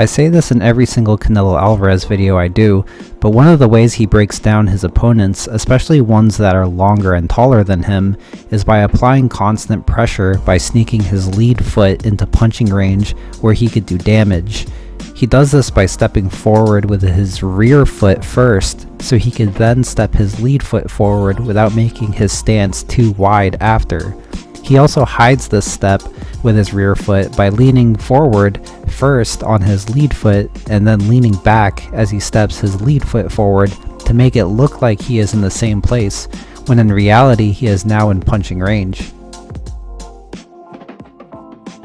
I say this in every single Canelo Alvarez video I do, but one of the ways he breaks down his opponents, especially ones that are longer and taller than him, is by applying constant pressure by sneaking his lead foot into punching range where he could do damage. He does this by stepping forward with his rear foot first, so he could then step his lead foot forward without making his stance too wide after. He also hides this step with his rear foot by leaning forward first on his lead foot and then leaning back as he steps his lead foot forward to make it look like he is in the same place, when in reality he is now in punching range.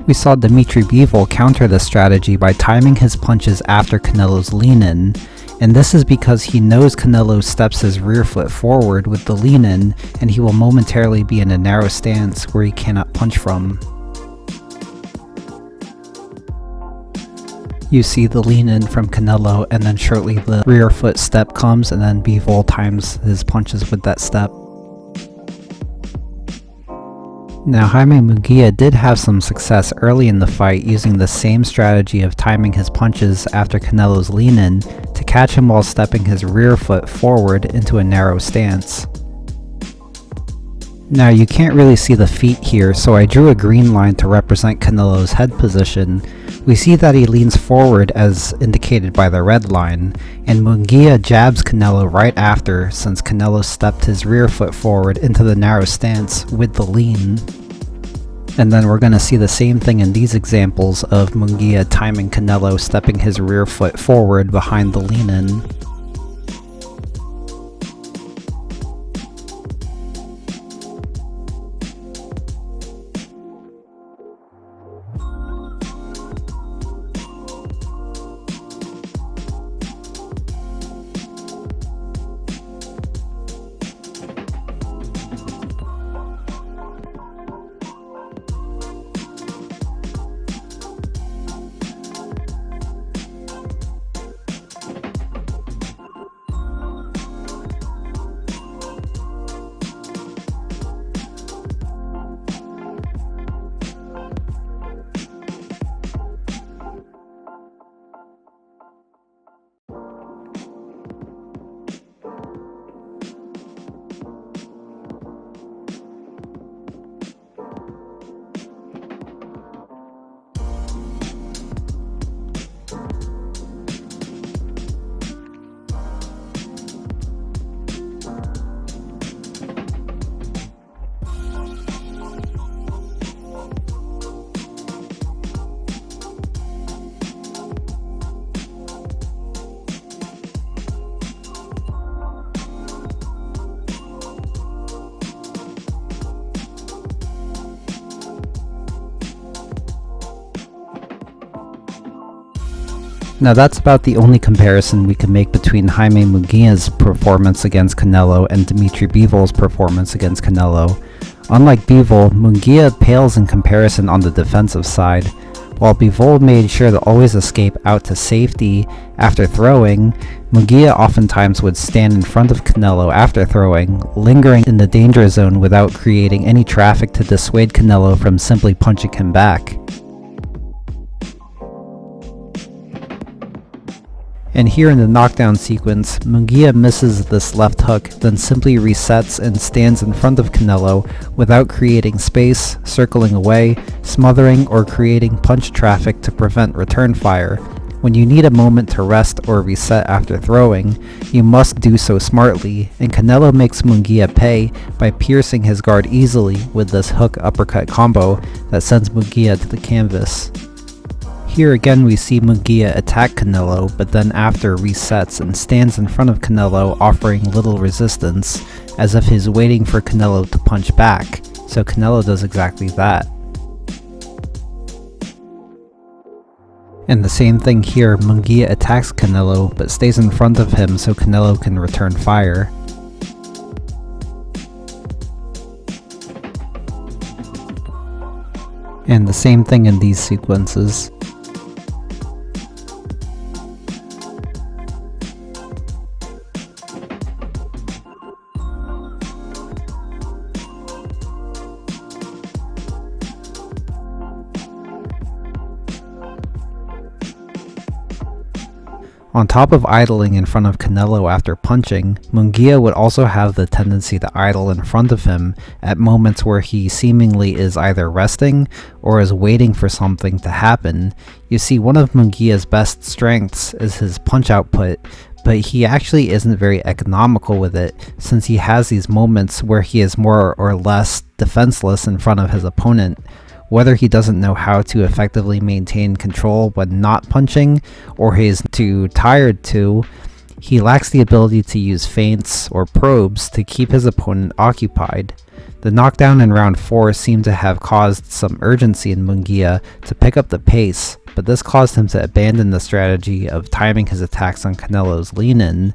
We saw Dimitri Bivol counter this strategy by timing his punches after Canelo's lean-in, and this is because he knows Canelo steps his rear foot forward with the lean-in and he will momentarily be in a narrow stance where he cannot punch from. You see the lean-in from Canelo, and then shortly the rear foot step comes, and then Bivol times his punches with that step. Now Jaime Munguia did have some success early in the fight using the same strategy of timing his punches after Canelo's lean-in to catch him while stepping his rear foot forward into a narrow stance. Now you can't really see the feet here, so I drew a green line to represent Canelo's head position. We see that he leans forward as indicated by the red line, and Munguia jabs Canelo right after since Canelo stepped his rear foot forward into the narrow stance with the lean. And then we're going to see the same thing in these examples of Munguia timing Canelo stepping his rear foot forward behind the lean-in. Now that's about the only comparison we can make between Jaime Munguia's performance against Canelo and Dimitri Bivol's performance against Canelo. Unlike Bivol, Munguia pales in comparison on the defensive side. While Bivol made sure to always escape out to safety after throwing, Munguia oftentimes would stand in front of Canelo after throwing, lingering in the danger zone without creating any traffic to dissuade Canelo from simply punching him back. And here in the knockdown sequence, Munguia misses this left hook, then simply resets and stands in front of Canelo without creating space, circling away, smothering, or creating punch traffic to prevent return fire. When you need a moment to rest or reset after throwing, you must do so smartly, and Canelo makes Munguia pay by piercing his guard easily with this hook uppercut combo that sends Munguia to the canvas. Here again we see Munguia attack Canelo, but then after resets and stands in front of Canelo offering little resistance, as if he's waiting for Canelo to punch back, so Canelo does exactly that. And the same thing here, Munguia attacks Canelo, but stays in front of him so Canelo can return fire. And the same thing in these sequences. On top of idling in front of Canelo after punching, Munguia would also have the tendency to idle in front of him at moments where he seemingly is either resting or is waiting for something to happen. You see, one of Munguia's best strengths is his punch output, but he actually isn't very economical with it, since he has these moments where he is more or less defenseless in front of his opponent. Whether he doesn't know how to effectively maintain control when not punching, or he's too tired to, he lacks the ability to use feints or probes to keep his opponent occupied. The knockdown in round 4 seemed to have caused some urgency in Munguia to pick up the pace, but this caused him to abandon the strategy of timing his attacks on Canelo's lean-in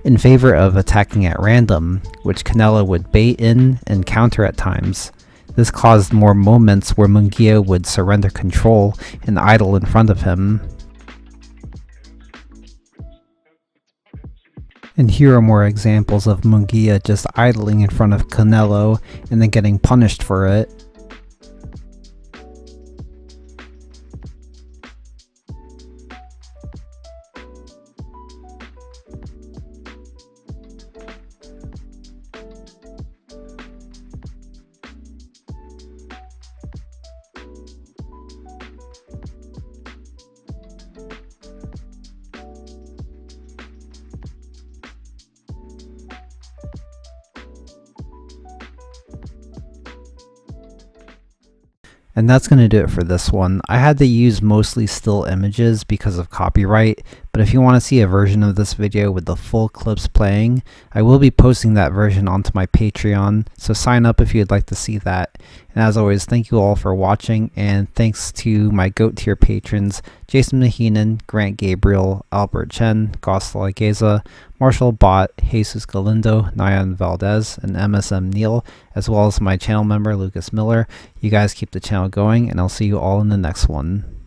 in favor of attacking at random, which Canelo would bait in and counter at times. This caused more moments where Munguia would surrender control and idle in front of him. And here are more examples of Munguia just idling in front of Canelo and then getting punished for it. And that's going to do it for this one. I had to use mostly still images because of copyright, but if you want to see a version of this video with the full clips playing, I will be posting that version onto my Patreon, so sign up if you'd like to see that. And as always, thank you all for watching, and thanks to my GOAT tier patrons, Jason Mahinan, Grant Gabriel, Albert Chen, Gosla Geza, Marshall Bott, Jesus Galindo, Nyan Valdez, and MSM Neil, as well as my channel member Lucas Miller. You guys keep the channel going, and I'll see you all in the next one.